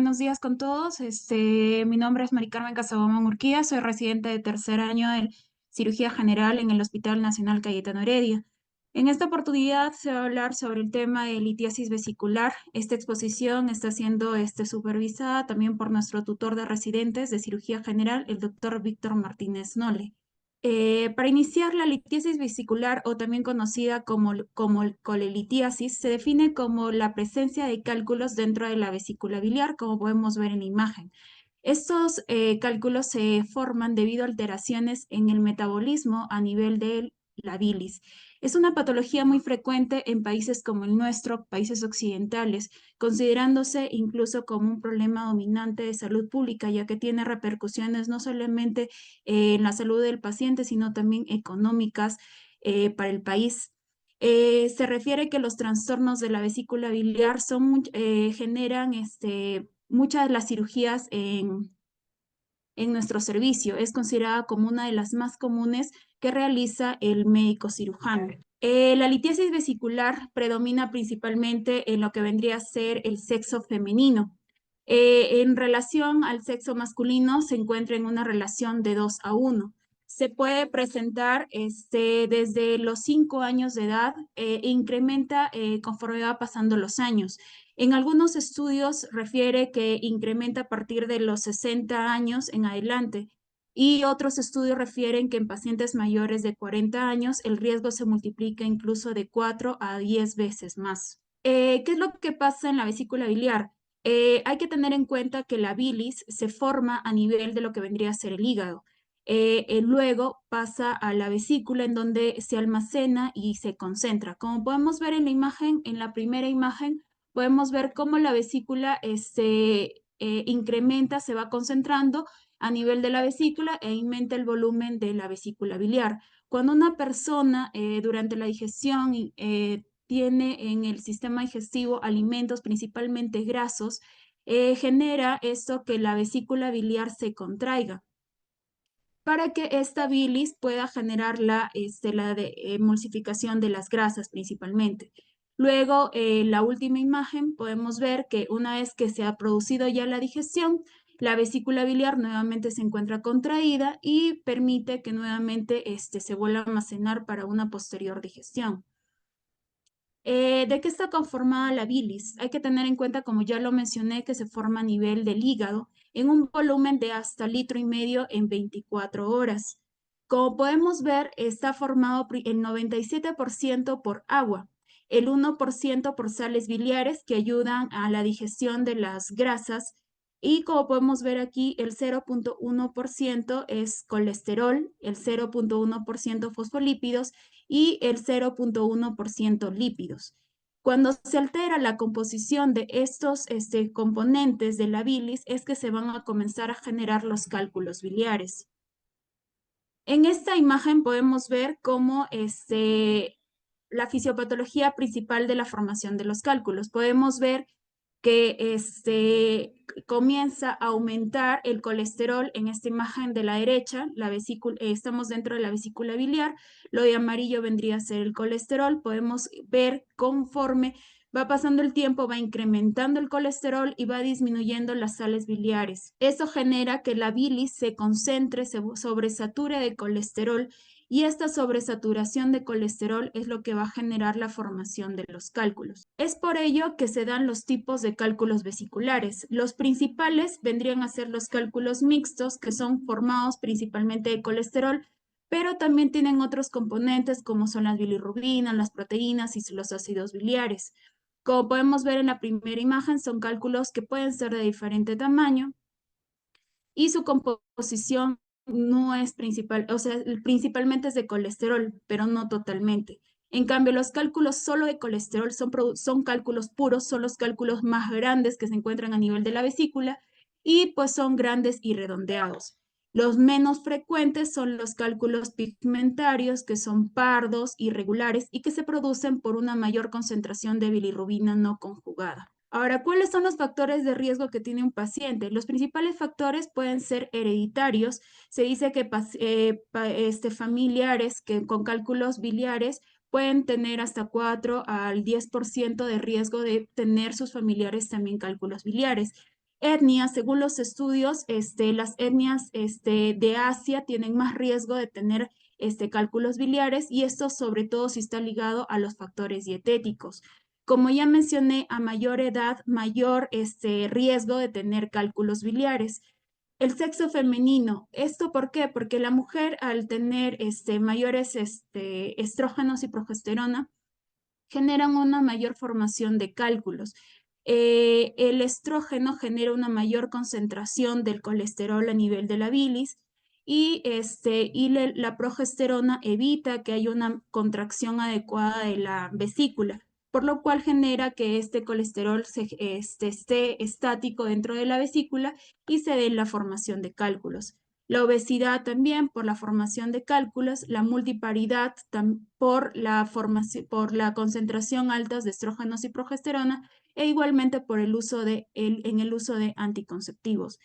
Buenos días con todos. Mi nombre es Mari Carmen Casabón Urquía, soy residente de tercer año de cirugía general en el Hospital Nacional Cayetano Heredia. En esta oportunidad se va a hablar sobre el tema de litiasis vesicular. Esta exposición está siendo supervisada también por nuestro tutor de residentes de cirugía general, el doctor Víctor Martínez Nole. Para iniciar, la litiasis vesicular, o también conocida como colelitiasis, se define como la presencia de cálculos dentro de la vesícula biliar, como podemos ver en la imagen. Estos cálculos se forman debido a alteraciones en el metabolismo a nivel de la bilis. Es una patología muy frecuente en países como el nuestro, países occidentales, considerándose incluso como un problema dominante de salud pública, ya que tiene repercusiones no solamente en la salud del paciente, sino también económicas para el país. Se refiere que los trastornos de la vesícula biliar generan muchas de las cirugías en nuestro servicio. Es considerada como una de las más comunes que realiza el médico cirujano. La litiasis vesicular predomina principalmente en lo que vendría a ser el sexo femenino. En relación al sexo masculino, se encuentra en una relación de 2:1. Se puede presentar desde los 5 años de edad e incrementa conforme va pasando los años. En algunos estudios refiere que incrementa a partir de los 60 años en adelante, y otros estudios refieren que en pacientes mayores de 40 años el riesgo se multiplica incluso de 4 a 10 veces más. ¿Qué es lo que pasa en la vesícula biliar? Hay que tener en cuenta que la bilis se forma a nivel de lo que vendría a ser el hígado. Luego pasa a la vesícula, en donde se almacena y se concentra. Como podemos ver en la imagen, en la primera imagen, podemos ver cómo la vesícula incrementa, se va concentrando a nivel de la vesícula e aumenta el volumen de la vesícula biliar. Cuando una persona durante la digestión tiene en el sistema digestivo alimentos principalmente grasos, genera esto que la vesícula biliar se contraiga para que esta bilis pueda generar la emulsificación de las grasas principalmente. Luego, la última imagen, podemos ver que una vez que se ha producido ya la digestión, la vesícula biliar nuevamente se encuentra contraída y permite que nuevamente se vuelva a almacenar para una posterior digestión. ¿De qué está conformada la bilis? Hay que tener en cuenta, como ya lo mencioné, que se forma a nivel del hígado en un volumen de hasta 1,5 litros en 24 horas. Como podemos ver, está formado el 97% por agua, el 1% por sales biliares que ayudan a la digestión de las grasas, y como podemos ver aquí, el 0,1% es colesterol, el 0,1% fosfolípidos y el 0,1% lípidos. Cuando se altera la composición de estos componentes de la bilis, es que se van a comenzar a generar los cálculos biliares. En esta imagen podemos ver cómo la fisiopatología principal de la formación de los cálculos. Podemos ver que comienza a aumentar el colesterol en esta imagen de la derecha. Estamos dentro de la vesícula biliar. Lo de amarillo vendría a ser el colesterol. Podemos ver conforme va pasando el tiempo, va incrementando el colesterol y va disminuyendo las sales biliares. Eso genera que la bilis se concentre, se sobresature de colesterol, y esta sobresaturación de colesterol es lo que va a generar la formación de los cálculos. Es por ello que se dan los tipos de cálculos vesiculares. Los principales vendrían a ser los cálculos mixtos, que son formados principalmente de colesterol, pero también tienen otros componentes como son las bilirrubinas, las proteínas y los ácidos biliares. Como podemos ver en la primera imagen, son cálculos que pueden ser de diferente tamaño y su composición no es principal, o sea, principalmente es de colesterol, pero no totalmente. En cambio, los cálculos solo de colesterol son cálculos puros, son los cálculos más grandes que se encuentran a nivel de la vesícula, y pues son grandes y redondeados. Los menos frecuentes son los cálculos pigmentarios, que son pardos, irregulares y que se producen por una mayor concentración de bilirrubina no conjugada. Ahora, ¿cuáles son los factores de riesgo que tiene un paciente? Los principales factores pueden ser hereditarios. Se dice que familiares con cálculos biliares pueden tener hasta 4 al 10% de riesgo de tener sus familiares también cálculos biliares. etnias. Según los estudios, las etnias de Asia tienen más riesgo de tener cálculos biliares, y esto sobre todo si está ligado a los factores dietéticos. Como ya mencioné, a mayor edad, mayor riesgo de tener cálculos biliares. El sexo femenino, ¿esto por qué? Porque la mujer, al tener mayores estrógenos y progesterona, generan una mayor formación de cálculos. El estrógeno genera una mayor concentración del colesterol a nivel de la bilis, y la progesterona evita que haya una contracción adecuada de la vesícula, por lo cual genera que este colesterol esté estático dentro de la vesícula y se dé la formación de cálculos. La obesidad también por la formación de cálculos, la multiparidad por por la concentración altas de estrógenos y progesterona, e igualmente por el uso en el uso de anticonceptivos.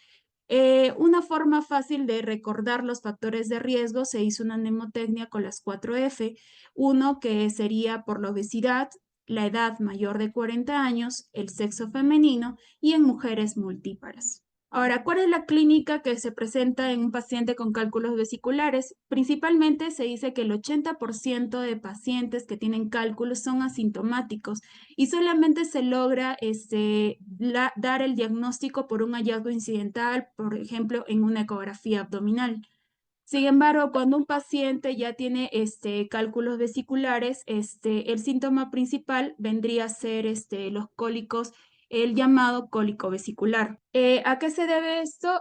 Una forma fácil de recordar los factores de riesgo: se hizo una mnemotecnia con las 4F. Uno, que sería por la obesidad, la edad mayor de 40 años, el sexo femenino y en mujeres multíparas. Ahora, ¿cuál es la clínica que se presenta en un paciente con cálculos vesiculares? Principalmente se dice que el 80% de pacientes que tienen cálculos son asintomáticos, y solamente se logra dar el diagnóstico por un hallazgo incidental, por ejemplo, en una ecografía abdominal. Sin embargo, cuando un paciente ya tiene cálculos vesiculares, el síntoma principal vendría a ser los cólicos, el llamado cólico vesicular. ¿A qué se debe esto?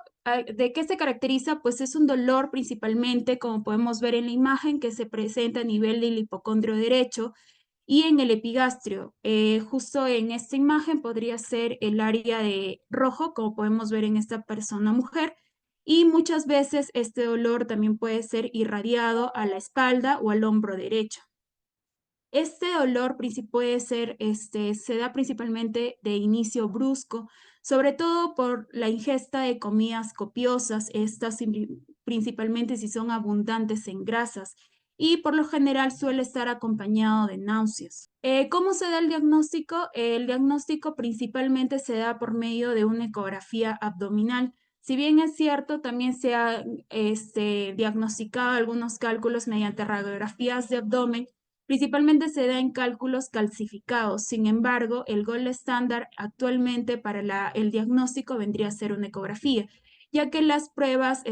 ¿De qué se caracteriza? Pues es un dolor principalmente, como podemos ver en la imagen, que se presenta a nivel del hipocondrio derecho y en el epigastrio. Justo en esta imagen podría ser el área de rojo, como podemos ver en esta persona mujer, y muchas veces este dolor también puede ser irradiado a la espalda o al hombro derecho. Este dolor puede ser, se da principalmente de inicio brusco, sobre todo por la ingesta de comidas copiosas, estas principalmente si son abundantes en grasas, y por lo general suele estar acompañado de náuseas. ¿Cómo se da el diagnóstico? El diagnóstico principalmente se da por medio de una ecografía abdominal. Si bien es cierto, también se ha diagnosticado algunos cálculos mediante radiografías de abdomen. Principalmente se da en cálculos calcificados. Sin embargo, el gold estándar actualmente para el diagnóstico vendría a ser una ecografía, ya que las pruebas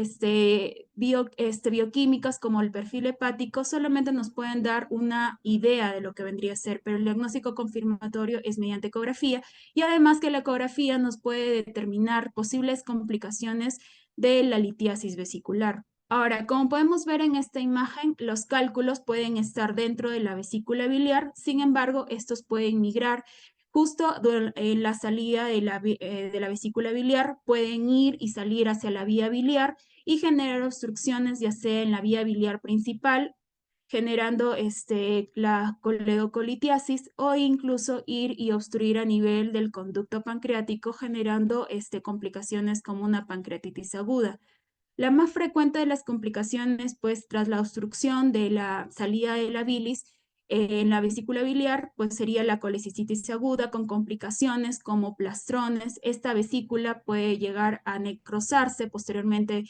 bioquímicas como el perfil hepático solamente nos pueden dar una idea de lo que vendría a ser, pero el diagnóstico confirmatorio es mediante ecografía, y además que la ecografía nos puede determinar posibles complicaciones de la litiasis vesicular. Ahora, como podemos ver en esta imagen, los cálculos pueden estar dentro de la vesícula biliar. Sin embargo, estos pueden migrar justo en la salida de la vesícula biliar, pueden ir y salir hacia la vía biliar y generar obstrucciones, ya sea en la vía biliar principal, generando la coledocolitiasis, o incluso ir y obstruir a nivel del conducto pancreático, generando complicaciones como una pancreatitis aguda. La más frecuente de las complicaciones, pues tras la obstrucción de la salida de la bilis en la vesícula biliar, pues sería la colecicitis aguda con complicaciones como plastrones. Esta vesícula puede llegar a necrosarse, posteriormente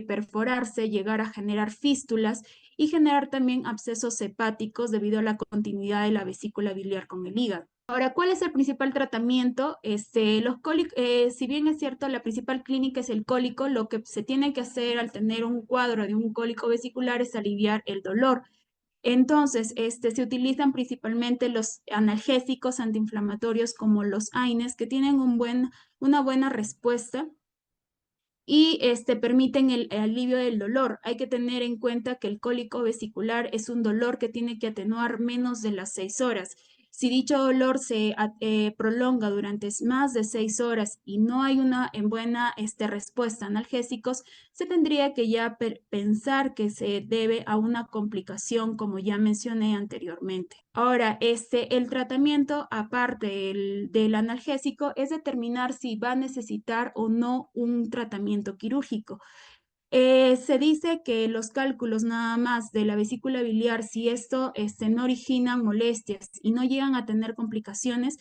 perforarse, llegar a generar fístulas y generar también abscesos hepáticos debido a la continuidad de la vesícula biliar con el hígado. Ahora, ¿cuál es el principal tratamiento? Si bien es cierto, la principal clínica es el cólico, lo que se tiene que hacer al tener un cuadro de un cólico vesicular es aliviar el dolor. Entonces, se utilizan principalmente los analgésicos antiinflamatorios como los AINES, que tienen una buena respuesta y permiten el alivio del dolor. Hay que tener en cuenta que el cólico vesicular es un dolor que tiene que atenuar menos de las 6 horas. Si dicho dolor se prolonga durante más de 6 horas y no hay una buena respuesta a analgésicos, se tendría que ya pensar que se debe a una complicación, como ya mencioné anteriormente. Ahora, el tratamiento, aparte del analgésico, es determinar si va a necesitar o no un tratamiento quirúrgico. Se dice que los cálculos nada más de la vesícula biliar, si esto no originan molestias y no llegan a tener complicaciones,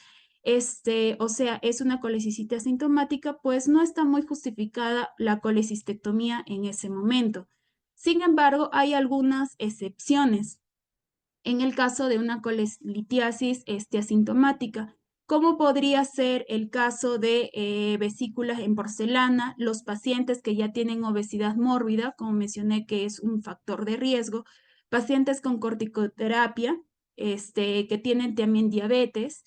o sea, es una colecistite asintomática, pues no está muy justificada la colecistectomía en ese momento. Sin embargo, hay algunas excepciones en el caso de una colelitiasis asintomática, como podría ser el caso de vesículas en porcelana, los pacientes que ya tienen obesidad mórbida, como mencioné que es un factor de riesgo, pacientes con corticoterapia, que tienen también diabetes,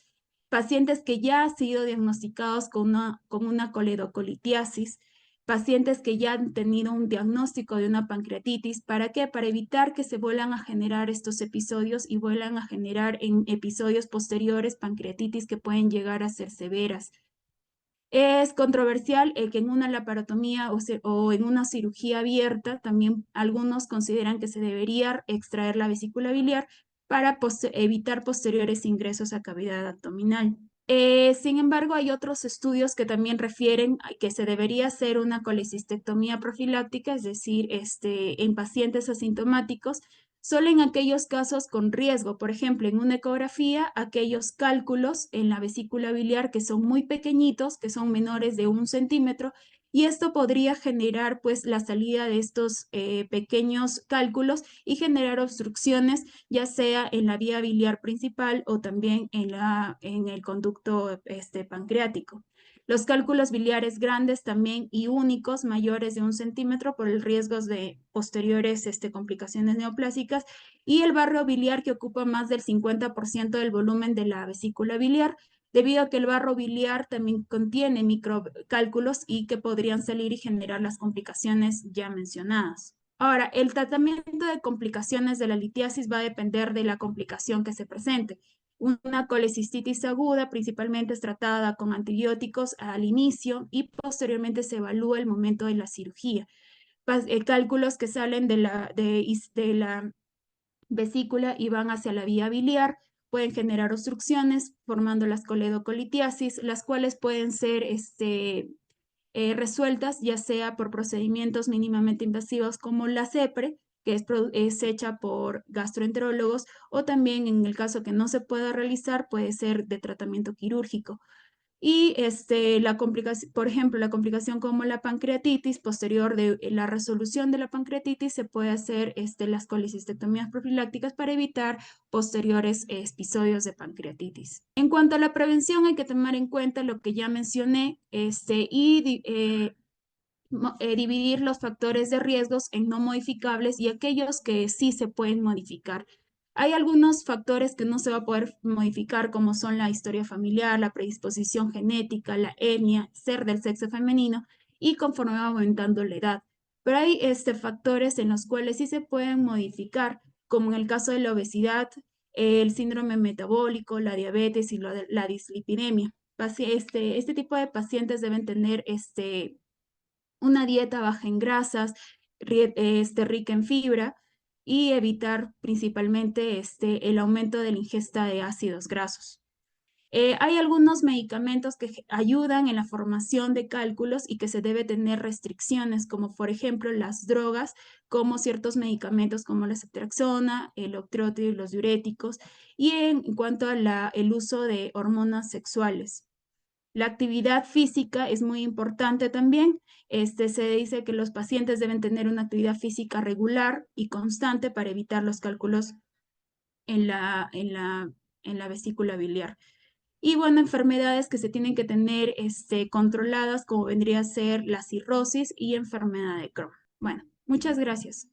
pacientes que ya han sido diagnosticados con una coledocolitiasis, pacientes que ya han tenido un diagnóstico de una pancreatitis. ¿Para qué? Para evitar que se vuelvan a generar estos episodios y vuelvan a generar en episodios posteriores pancreatitis que pueden llegar a ser severas. Es controversial que en una laparotomía o en una cirugía abierta también algunos consideran que se debería extraer la vesícula biliar para evitar posteriores ingresos a cavidad abdominal. Sin embargo, hay otros estudios que también refieren a que se debería hacer una colecistectomía profiláctica, es decir, en pacientes asintomáticos, solo en aquellos casos con riesgo. Por ejemplo, en una ecografía, aquellos cálculos en la vesícula biliar que son muy pequeñitos, que son menores de 1 centímetro, y esto podría generar pues la salida de estos pequeños cálculos y generar obstrucciones, ya sea en la vía biliar principal o también en el conducto pancreático. Los cálculos biliares grandes también y únicos, mayores de 1 centímetro, por el riesgo de posteriores complicaciones neoplásicas, y el barro biliar, que ocupa más del 50% del volumen de la vesícula biliar, debido a que el barro biliar también contiene microcálculos y que podrían salir y generar las complicaciones ya mencionadas. Ahora, el tratamiento de complicaciones de la litiasis va a depender de la complicación que se presente. Una colecistitis aguda principalmente es tratada con antibióticos al inicio y posteriormente se evalúa el momento de la cirugía. Cálculos que salen de la vesícula y van hacia la vía biliar pueden generar obstrucciones formando las coledocolitiasis, las cuales pueden ser resueltas ya sea por procedimientos mínimamente invasivos como la CEPRE, que es hecha por gastroenterólogos, o también en el caso que no se pueda realizar, puede ser de tratamiento quirúrgico. Y la complicación, por ejemplo, la complicación como la pancreatitis, posterior de la resolución de la pancreatitis, se puede hacer las colecistectomías profilácticas para evitar posteriores episodios de pancreatitis. En cuanto a la prevención, hay que tomar en cuenta lo que ya mencioné dividir los factores de riesgos en no modificables y aquellos que sí se pueden modificar. Hay algunos factores que no se va a poder modificar, como son la historia familiar, la predisposición genética, la etnia, ser del sexo femenino y conforme va aumentando la edad. Pero hay factores en los cuales sí se pueden modificar, como en el caso de la obesidad, el síndrome metabólico, la diabetes y la dislipidemia. Este tipo de pacientes deben tener una dieta baja en grasas, rica en fibra, y evitar principalmente el aumento de la ingesta de ácidos grasos. Hay algunos medicamentos que ayudan en la formación de cálculos y que se debe tener restricciones, como por ejemplo las drogas, como ciertos medicamentos como la ceftriaxona, el octreotide y los diuréticos, y en cuanto al uso de hormonas sexuales. La actividad física es muy importante también. Se dice que los pacientes deben tener una actividad física regular y constante para evitar los cálculos en la vesícula biliar. Y bueno, enfermedades que se tienen que tener controladas, como vendría a ser la cirrosis y enfermedad de Crohn. Bueno, muchas gracias.